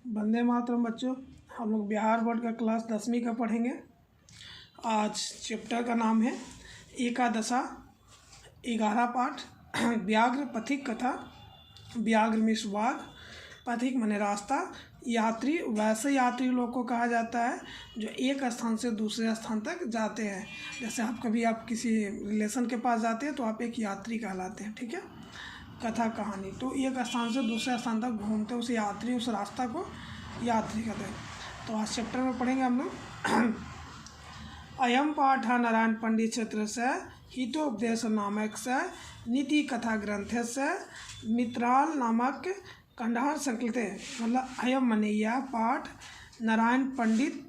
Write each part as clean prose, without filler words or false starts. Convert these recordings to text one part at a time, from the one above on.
वंदे मातरम बच्चों, हम लोग बिहार बोर्ड का क्लास 10वीं का पढ़ेंगे। आज चैप्टर का नाम है एकादशा 11 पाठ। व्याघ्र पथिक कथा। व्याघ्र मीन्स बाघ, पथिक माने रास्ता, यात्री वैसे यात्री लोग को कहा जाता है जो एक स्थान से दूसरे स्थान तक जाते हैं। जैसे आप किसी रिलेशन के पास जाते हैं तो आप एक यात्री कहलाते हैं, ठीक है। कथा कहानी तो एक स्थान से दूसरे स्थान तक घूमते उस यात्री, उस रास्ता को यात्री कहते हैं। तो आज चैप्टर में पढ़ेंगे हम लोग। अयम पाठ नारायण पंडित क्षेत्र से हितोपदेश नामक से नीति कथा ग्रंथ से मित्राल नामक कंधार संकलित है। मतलब अयम मने यह पाठ नारायण पंडित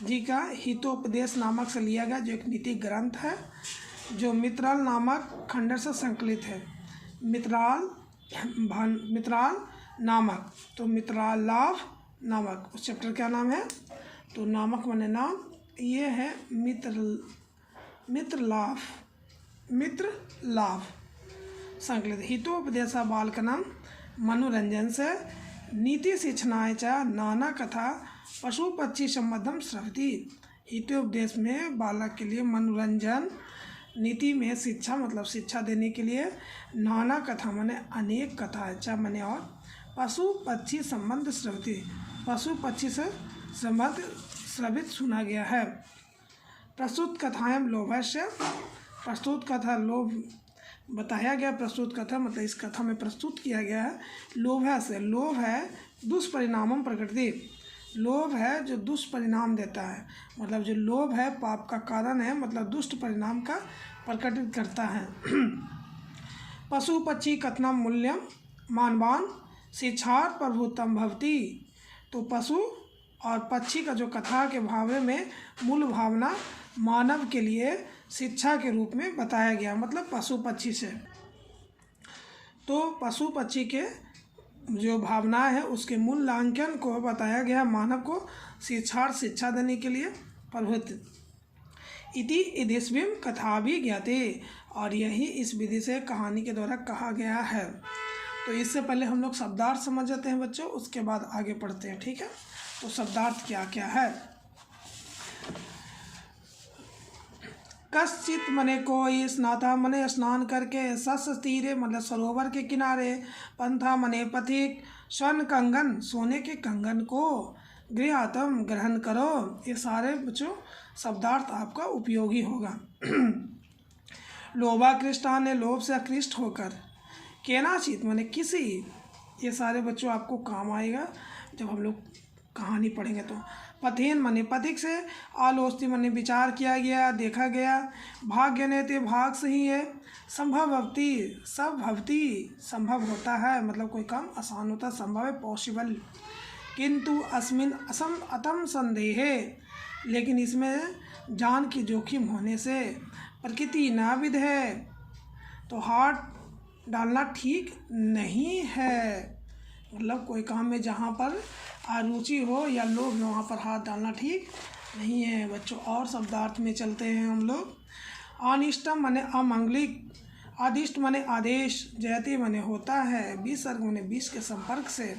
जी का हितोपदेश नामक से लिया गया, जो एक नीति ग्रंथ है जो मित्राल नामक खंडर से संकलित है। मित्राल नामक, तो मित्राल लाभ नामक उस चैप्टर क्या नाम है, तो नामक माने नाम, ये है मित्र लाभ संकलित। हितोपदेशा बालकनम मनोरंजन से नीति शिक्षणाय च नाना कथा पशु पक्षी संबद्धम श्रवति। हितोपदेश में बालक के लिए मनोरंजन, नीति में शिक्षा मतलब शिक्षा देने के लिए नाना कथा माने अनेक कथा, च माने और, पशु पक्षी संबंध श्रवति पशु पक्षी से संबंध श्रवित सुना गया है। प्रस्तुत कथाएं लोभस्य, प्रस्तुत कथा लोभ बताया गया। प्रस्तुत कथा मतलब इस कथा में प्रस्तुत किया गया है लोभ से। लोभ है दुष्परिणामम प्रकृति, लोभ है जो दुष्परिणाम देता है, मतलब जो लोभ है पाप का कारण है, मतलब दुष्ट परिणाम का प्रकटित करता है। पशु पक्षी कथनम मूल्यम मानवान शिक्षार प्रभुतम भवति। तो पशु और पक्षी का जो कथा के भाव में मूल भावना मानव के लिए शिक्षा के रूप में बताया गया, मतलब पशु पक्षी से। तो पशु पक्षी के जो भावना है उसके मूल्यांकन को बताया गया मानव को शिक्षा देने के लिए प्रभुत्व। इति इदिस्विम कथा भी ज्ञाते, और यही इस विधि से कहानी के द्वारा कहा गया है। तो इससे पहले हम लोग शब्दार्थ समझ जाते हैं बच्चों, उसके बाद आगे पढ़ते हैं, ठीक है। तो शब्दार्थ क्या क्या है। कश्चित मने कोई, स्नाता मने स्नान करके, सस तीरे मतलब सरोवर के किनारे, पंथा मने पथिक, स्वर्ण कंगन सोने के कंगन को, गृहातम ग्रहण करो। ये सारे बच्चों शब्दार्थ आपका उपयोगी होगा। लोभाकृष्टा ने लोभ से आकृष्ट होकर, केनाचित मने किसी, ये सारे बच्चों आपको काम आएगा जब हम लोग कहानी पढ़ेंगे। तो पथेन मने पथिक से, आलोचति मने विचार किया गया, देखा गया, भाग्य ने ते भाग से ही है, संभवती सब भवती संभव होता है, मतलब कोई काम आसान होता है, संभव है पॉसिबल। किंतु अस्मिन अतम संदेह है, लेकिन इसमें जान की जोखिम होने से, प्रकृति नाविद है, तो हाथ डालना ठीक नहीं है। मतलब कोई काम में जहाँ पर अरुचि हो या लोभ हो वहाँ पर हाथ डालना ठीक नहीं है बच्चों। और शब्दार्थ में चलते हैं हम लोग। अनिष्टम माने अमंगलिक, आदिष्ट माने आदेश, जयति माने होता है, विसर्ग माने विष के संपर्क से,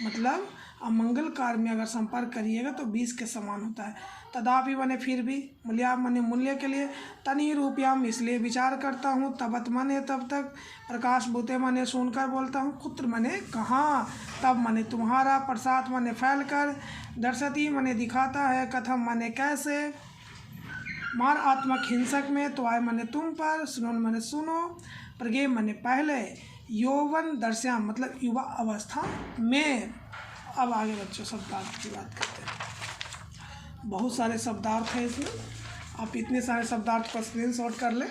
मतलब अमंगल कार्य में अगर संपर्क करिएगा तो विष के समान होता है। तदापि माने फिर भी, मूल्याम माने मूल्य के लिए, तनि रूपयाम इसलिए विचार करता हूँ, तबत माने तब तक, प्रकाश भूते माने सुनकर बोलता हूँ, कुत्र माने कहाँ, तब माने तुम्हारा, प्रसाद माने फैल कर, दर्शती माने दिखाता है, कथम माने कैसे, मार आत्मक हिंसक में, तो आय माने तुम पर, सुनोन माने सुनो, प्रगे माने पहले, यौवन दर्श्याम मतलब युवा अवस्था में। अब आगे बच्चों शब्दार्थ की बात करते हैं। बहुत सारे शब्दार्थ हैं इसमें, आप इतने सारे शब्दार्थ का स्क्रीनशॉट कर लें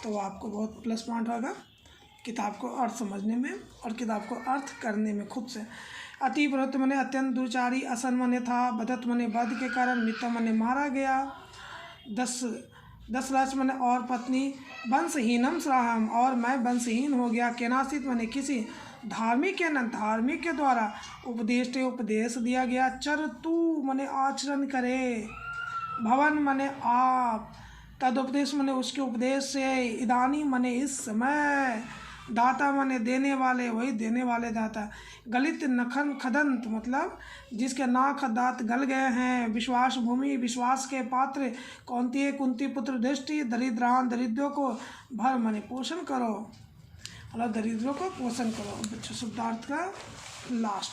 तो आपको बहुत प्लस पॉइंट होगा किताब को अर्थ समझने में और किताब को अर्थ करने में खुद से। अति व्रत मने अत्यंत दुचारी, असन मने था, बदत मने वध के कारण, मित्र मने मारा गया, दस राज मने और पत्नी, वंशहीनम श्राहम और मैं वंशहीन हो गया, केनासित मने किसी, धार्मिक के न धार्मिक के द्वारा, उपदेश दिया गया, चर तू मने आचरण करे, भवन मने आप, तदुपदेश मने उसके उपदेश से, इदानी मने इस समय, दाता माने देने वाले, वही देने वाले दाता। गलित नखन खदंत मतलब जिसके नाक दांत गल गए हैं। विश्वास भूमि विश्वास के पात्र। कौंती कुंती पुत्र दृष्टि। दरिद्रान दरिद्रों को भर माने पोषण करो, मतलब दरिद्रों को पोषण करो। बच्चों शब्दार्थ का लास्ट।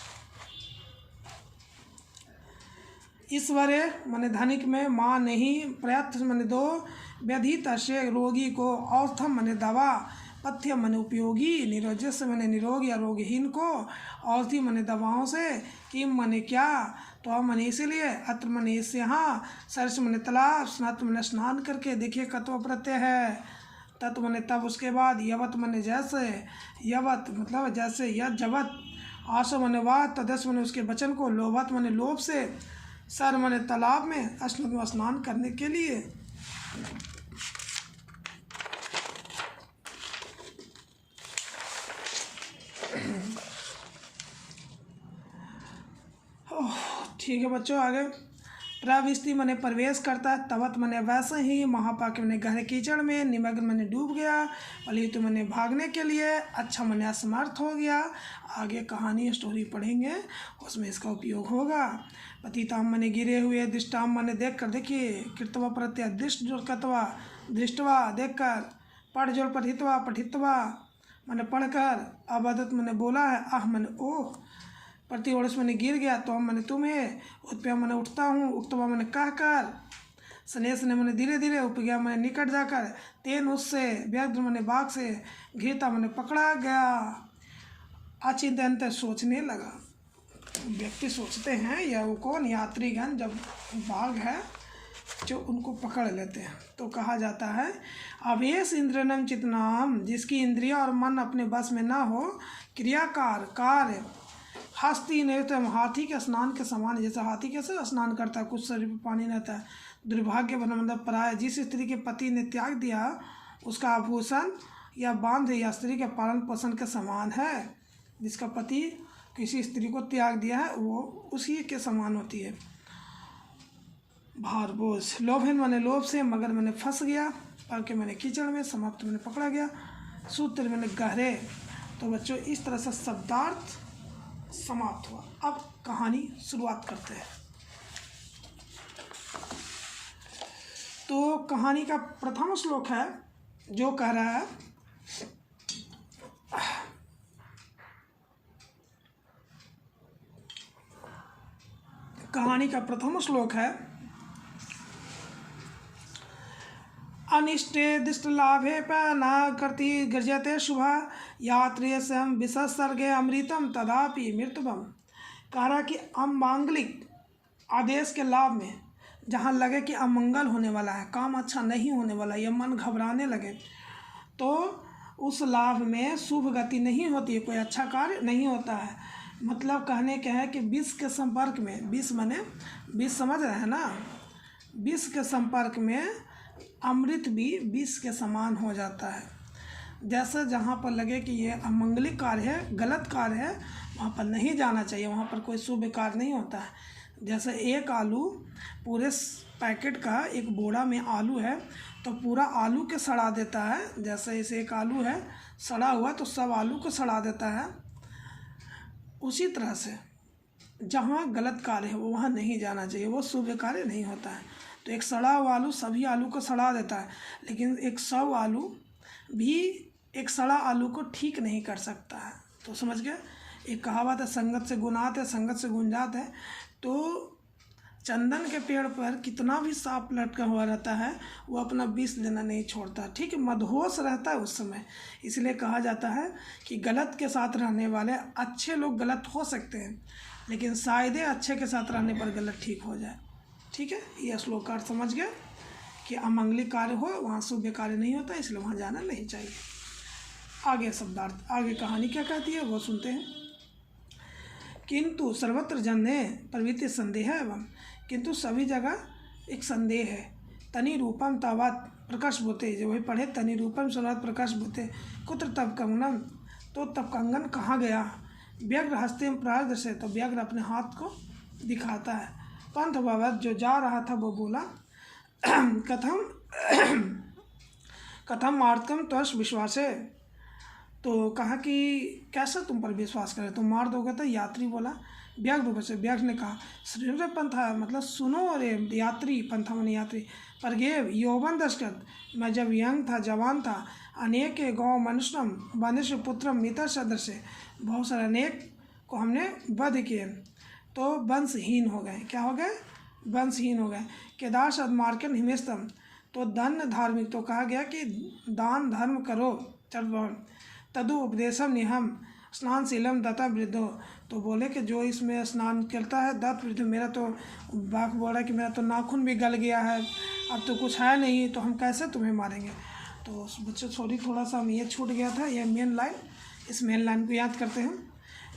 ईश्वरे माने धनिक में, माँ नहीं, प्रयत्न माने दो, व्यधित से रोगी को, औषधम माने दवा, पथ्य माने उपयोगी, निरोजस माने निरोग या रोगहीन को, औषधि माने दवाओं से, किम माने क्या, तो माने इसीलिए, अत्र माने इससे, यहाँ, सरस माने तालाब, स्नात माने स्नान करके। देखिए कत्व प्रत्यय है, तत्व माने तब, उसके बाद यवत माने जैसे, यवत मतलब जैसे, यद जवत, आसो माने वात, तदस माने उसके वचन को, लोभत माने लोभ से, सर माने तालाब में, स्नान में स्नान करने के लिए। ठीक है बच्चों, आगे। प्रविष्टि माने प्रवेश करता है, तवत माने वैसे ही, महापाक माने गहरे कीचड़ में, निमग्न माने डूब गया, पलित माने भागने के लिए, अच्छा माने असमर्थ हो गया। आगे कहानी स्टोरी पढ़ेंगे, उसमें इसका उपयोग होगा। पतिताम माने गिरे हुए, दृष्टाम माने देख कर, देखिए कृतवा प्रत्यय, दृष्ट जोड़ कतवा, दृष्टवा देख कर, पढ़ जोड़ पठितवा, पठितवा माने पढ़कर, अबदत माने बोला है, आह माने ओह, प्रति ओड़स मैंने गिर गया, तो हम मैंने तुम्हें, उत्पया मैंने उठता हूँ, उक्तवा मैंने कहकर, स्नेह ने मैंने धीरे धीरे, उपज्ञा मैंने निकट जाकर, तेन उससे, व्याघ्र मैंने बाघ से, घिरता मैंने पकड़ा गया। अचिंतन सोचने लगा। व्यक्ति सोचते हैं या वो कौन, यात्रीगण, जब बाघ है जो उनको पकड़ लेते हैं, तो कहा जाता है अवेश इंद्रियम चितनाम, जिसकी इंद्रिया और मन अपने बस में ना हो, क्रियाकार कार्य, हस्ती नहीं तो हाथी के स्नान के समान। जैसे हाथी कैसे स्नान करता है, कुछ शरीर में पानी रहता है। दुर्भाग्य मतलब पराया, जिस स्त्री के पति ने त्याग दिया, उसका आभूषण या बांध या स्त्री के पालन पोषण के समान है। जिसका पति किसी स्त्री को त्याग दिया है, वो उसी के समान होती है। भार बोझ, लोभन मैंने लोभ से, मगर मैंने फंस गया, पर के मैंने कीचड़ में, समाप्त मैंने पकड़ा गया, सूत्र मैंने गहरे। तो बच्चों इस तरह से शब्दार्थ समाप्त हुआ। अब कहानी शुरुआत करते हैं। तो कहानी का प्रथम श्लोक है जो कह रहा है, कहानी का प्रथम श्लोक है, अनिष्टे दिष्ट लाभे पैना करती गर्जते शुभा, यात्रे स्वयं विसर्गे अमृतम तदापि मृतभम। कह रहा कि अमांगलिक आदेश के लाभ में जहाँ लगे कि अमंगल होने वाला है, काम अच्छा नहीं होने वाला, या मन घबराने लगे, तो उस लाभ में शुभ गति नहीं होती है, कोई अच्छा कार्य नहीं होता है। मतलब कहने के है कि विष के संपर्क में, विष माने विष समझ रहे हैं ना, विष के संपर्क में अमृत भी विष के समान हो जाता है। जैसे जहाँ पर लगे कि ये अमंगलिक कार्य है, गलत कार्य है, वहाँ पर नहीं जाना चाहिए, वहाँ पर कोई शुभ कार्य नहीं होता है। जैसे एक आलू, पूरे पैकेट का एक बोरा में आलू है, तो पूरा आलू के सड़ा देता है। जैसे इसे एक आलू है सड़ा हुआ, तो सब आलू को सड़ा देता है। उसी तरह से जहाँ गलत कार्य है वो वहाँ नहीं जाना चाहिए, वो शुभ कार्य नहीं होता है। तो एक सड़ा हुआ आलू सभी आलू को सड़ा देता है, लेकिन एक 100 आलू भी एक सड़ा आलू को ठीक नहीं कर सकता है। तो समझ गए, एक कहावत है, संगत से गुनात है, संगत से गुंजात है। तो चंदन के पेड़ पर कितना भी सांप लटका हुआ रहता है, वो अपना विष लेना नहीं छोड़ता, ठीक है, मदहोश रहता है उस समय। इसलिए कहा जाता है कि गलत के साथ रहने वाले, अच्छे लोग गलत हो सकते हैं, लेकिन शायद अच्छे के साथ रहने पर गलत ठीक हो जाए। ठीक है, यह श्लोक अर्थ समझ गए कि अमंगलिक कार्य हो वहाँ शुभ कार्य नहीं होता, इसलिए वहाँ जाना नहीं चाहिए। आगे शब्दार्थ, आगे कहानी क्या कहती है वो सुनते हैं। किंतु सर्वत्र जन्य प्रवृत्ति संदेह है, एवं किंतु सभी जगह एक संदेह है। तनि रूपम तावत प्रकाश बोते, जो वही पढ़े, तनि रूपम सर्वत प्रकाश बोते, कुत्र तब कंगनम, तो तब कंगन कहाँ गया। व्यग्र हस्ते में प्रार्थ से, तो व्यग्र अपने हाथ को दिखाता है। पंथ भवत, जो जा रहा था वो बोला, कथम कथम मार्तकम त्वश विश्वासे, तो कहा कि कैसे तुम पर विश्वास करें, तुम मार दोगे? तो यात्री बोला व्याघ्र रूप से। व्याघ्र ने कहा श्रीर पंथा, मतलब सुनो रे यात्री, पंथा माने यात्री, पर गेव यौवन दशकत, मैं जब यंग था, जवान था, अनेक गौ मनुष्यम मनुष्य पुत्रम मित्र सदृश, बहुत सारे अनेक को हमने वध किए तो वंशहीन हो गए। क्या हो गए? वंशहीन हो गए। केदार सदमार्कन हिमेस्तम, तो धन धार्मिक, तो कहा गया कि दान धर्म करो। तदु उपदेशम निहम स्नानशीलम दत्ता वृद्धो, तो बोले कि जो इसमें स्नान करता है दत्त वृद्ध, मेरा तो बाघ बोला कि मेरा तो नाखून भी गल गया है, अब तो कुछ है नहीं, तो हम कैसे तुम्हें मारेंगे। तो बच्चों सॉरी थोड़ा सा ये छूट गया था, यह मेन लाइन, इस मेन लाइन को याद करते हैं।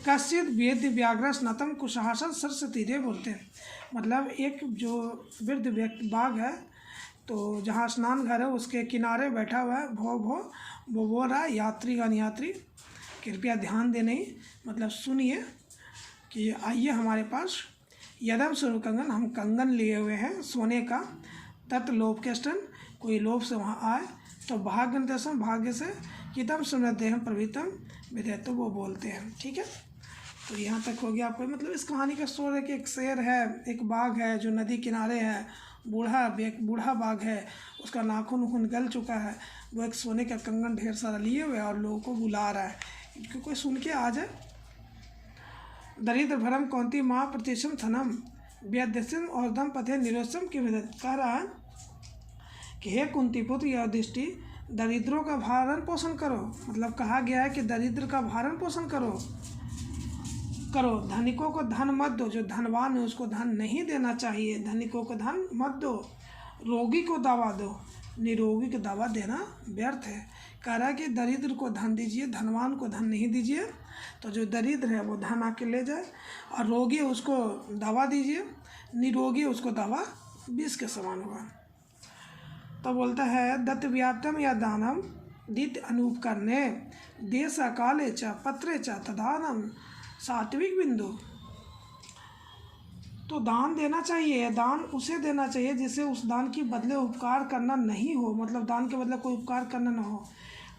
कश्चित वेद व्याघ्र स्नतम कुशासन सरस्वती रे बोलते हैं, मतलब एक जो वृद्ध व्यक्ति बाघ है, तो जहाँ स्नान घर है उसके किनारे बैठा हुआ है, भो भो वो बोल रहा है यात्रीगण यात्री कृपया ध्यान देने, मतलब सुनिए कि आइए हमारे पास, यदम सुन कंगन, हम कंगन लिए हुए हैं सोने का, तत् लोभ के स्टन, कोई लोभ से वहाँ आए, तो भाग्य दशम, भाग्य से, कितम सुनदेहम प्रवृतम विधेय, तो वो बोलते हैं। ठीक है, तो यहाँ तक हो गया आपको, मतलब इस कहानी का स्टोर है कि एक शेर है, एक बाघ है जो नदी किनारे है, बूढ़ा बाघ है, उसका नाखून उखून गल चुका है, वो एक सोने का कंगन ढेर सारा लिए हुए और लोगों को बुला रहा है कि कोई सुन के आ जाए। दरिद्र भरम कौंती माँ प्रतिशम थनम व्यदस्यम और दम पथे निरोशम की विधत, कह रहा है कि हे कुंती पुत्र या दृष्टि, दरिद्रों का भरण पोषण करो, मतलब कहा गया है कि दरिद्र का भरण पोषण करो, धनिकों को धन मत दो, जो धनवान है उसको धन नहीं देना चाहिए, धनिकों को धन मत दो, रोगी को दवा दो, निरोगी को दवा देना व्यर्थ है। कह रहा है कि दरिद्र को धन दीजिए, धनवान को धन नहीं दीजिए, तो जो दरिद्र है वो धन आके ले जाए, और रोगी उसको दवा दीजिए, निरोगी उसको दवा विष के समान होगा। तो बोलता है दत्त व्याप्तम या दानम दित अनूप करने देश काले च पत्रे च तदानम सात्विक बिंदु, तो दान देना चाहिए, दान उसे देना चाहिए जिससे उस दान के बदले उपकार करना नहीं हो, मतलब दान के बदले कोई उपकार करना ना हो,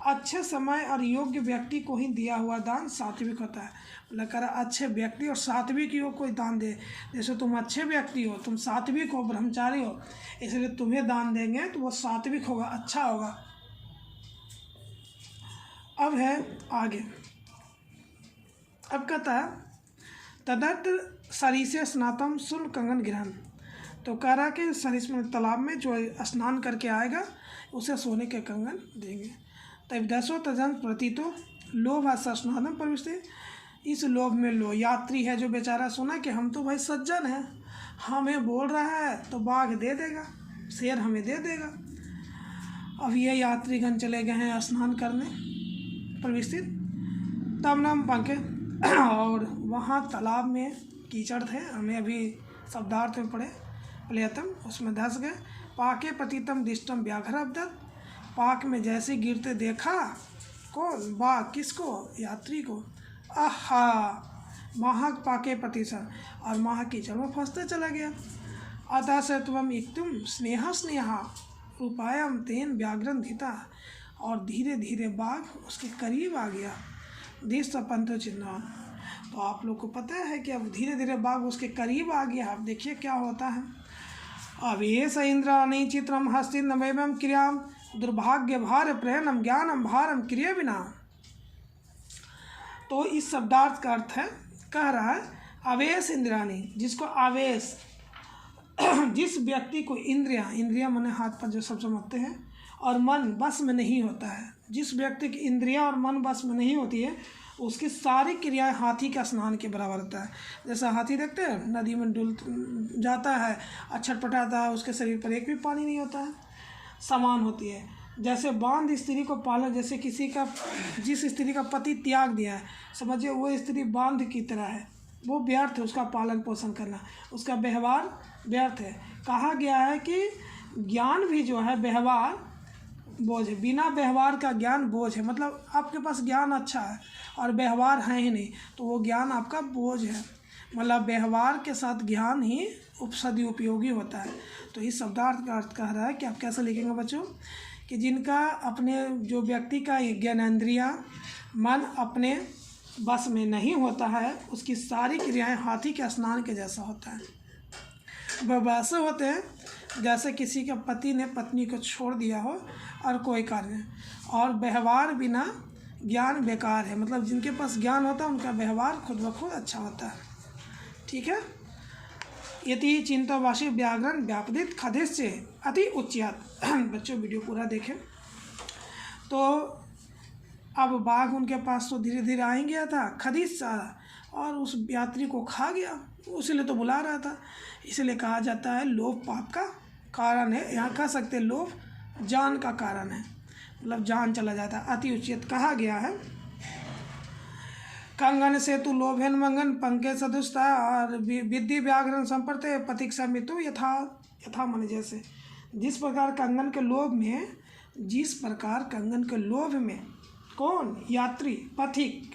अच्छे समय और योग्य व्यक्ति को ही दिया हुआ दान सात्विक होता है। मतलब कह रहा अच्छे व्यक्ति और सात्विक योग कोई दान दे, जैसे तुम अच्छे व्यक्ति हो, तुम सात्विक हो, ब्रह्मचारी हो, इसलिए तुम्हें दान देंगे तो वो सात्विक होगा, अच्छा होगा। अब है आगे, अब कहता है तदर्थ सरिसे स्नातम सुल कंगन गिरहन, तो कह रहा कि सरिस में तालाब में जो स्नान करके आएगा उसे सोने के कंगन देंगे। तब दसो तजन प्रतीतो लोभ स्नातम प्रविष्टि, इस लोभ में लो यात्री है जो बेचारा सुना कि हम तो भाई सज्जन हैं, हमें बोल रहा है तो बाघ दे देगा, शेर हमें दे देगा। अब ये यात्रीगण चले गए हैं स्नान करने प्रविष्टित, तब नाम पंखे और वहाँ तालाब में कीचड़ थे, हमें अभी शब्दार्थ में पढ़े प्लेतम, उसमें धंस गए। पाके पतितम दिष्टम व्याघ्र अब्दत, पाक में जैसे गिरते देखा कौन? बाघ, किसको? यात्री को। आहा महाक पाके पतिसर, और महा कीचड़ में फंसते चला गया। अतः से तुम इक्तुम स्नेहा स्नेहा उपायम तेन व्याघ्रन धिता, और धीरे धीरे बाघ उसके करीब आ गया। देश पंतो चिन्ह, तो आप लोग को पता है कि अब धीरे धीरे बाघ उसके करीब आ गया। अब देखिए क्या होता है। अब ये स इंद्राणी चित्रम हस्ति नवैवम क्रियाम दुर्भाग्य भार प्रेरणम ज्ञानम भारम क्रिया बिना, तो इस शब्दार्थ का अर्थ है, कह रहा है आवेश इंद्राणी, जिसको आवेश जिस व्यक्ति को इंद्रिया माने हाथ पर जो सब समझते हैं, और मन बस में नहीं होता है, जिस व्यक्ति की इंद्रियां और मन बस में नहीं होती है उसकी सारी क्रियाएं हाथी का स्नान के बराबर होता है। जैसा हाथी देखते हैं नदी में डुल जाता है, छटपटाता है, उसके शरीर पर एक भी पानी नहीं होता है, समान होती है। जैसे बांध स्त्री को पालन, जैसे किसी का जिस स्त्री का पति त्याग दिया है, समझिए वो स्त्री बांध की तरह है, वो व्यर्थ है उसका पालन पोषण करना, उसका व्यवहार व्यर्थ है। कहा गया है कि ज्ञान भी जो है व्यवहार बोझ है, बिना व्यवहार का ज्ञान बोझ है। मतलब आपके पास ज्ञान अच्छा है और व्यवहार है ही नहीं, तो वो ज्ञान आपका बोझ है। मतलब व्यवहार के साथ ज्ञान ही उपसदी उपयोगी होता है। तो इस शब्दार्थ का अर्थ कह रहा है कि आप कैसे लिखेंगे बच्चों, कि जिनका अपने जो व्यक्ति का ज्ञानेंद्रिया मन अपने बस में नहीं होता है, उसकी सारी क्रियाएं हाथी के स्नान के जैसा होता है। वह वैसे होते हैं जैसे किसी के पति ने पत्नी को छोड़ दिया हो और कोई कार्य नहीं, और व्यवहार बिना ज्ञान बेकार है। मतलब जिनके पास ज्ञान होता है उनका व्यवहार खुद ब खुद अच्छा होता है। ठीक है। यति चिंतावासी व्याघ्रन व्यापदित खदिश्य अति उच्चयात। बच्चों वीडियो पूरा देखें। तो अब बाघ उनके पास तो धीरे धीरे आ ही गया था, खदिश सारा, और उस यात्री को खा गया, उसीलिए तो बुला रहा था। इसलिए कहा जाता है लोभ पाप का कारण है। यहाँ कह सकते हैं लोभ जान का कारण है, मतलब जान चला जाता है। अति उचित कहा गया है। कंगन से तु लोभेन मंगन पंके सदुष्टा और विद्धि व्याघ्रन संपर्ते पथिक मृत्यु यथा यथा मन जैसे। जिस प्रकार कंगन के लोभ में कौन यात्री पथिक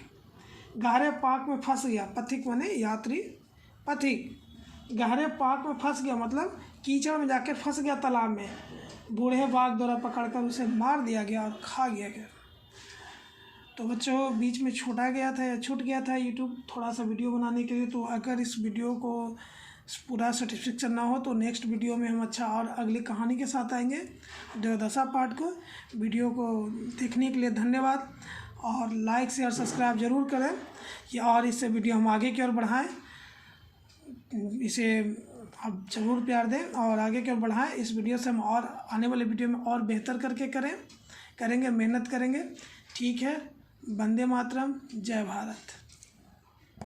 गहरे पाक में फंस गया। पथिक माने यात्री, पथिक गहरे पाक में फंस गया मतलब कीचड़ में जाकर फंस गया तालाब में। बूढ़े बाघ द्वारा पकड़कर उसे मार दिया गया और खा गया गया। तो बच्चों बीच में छूट गया था यूट्यूब थोड़ा सा वीडियो बनाने के लिए। तो अगर इस वीडियो को पूरा सेटिस्फेक्शन ना हो तो नेक्स्ट वीडियो में हम अच्छा और अगली कहानी के साथ आएंगे, 10वां पार्ट को। वीडियो को देखने के लिए धन्यवाद, और लाइक शेयर सब्सक्राइब ज़रूर करें और इससे वीडियो हम आगे की ओर बढ़ाएं। इसे आप ज़रूर प्यार दें और आगे की ओर बढ़ाएं। इस वीडियो से हम और आने वाले वीडियो में और बेहतर करके करेंगे, मेहनत करेंगे। ठीक है। वंदे मातरम, जय भारत।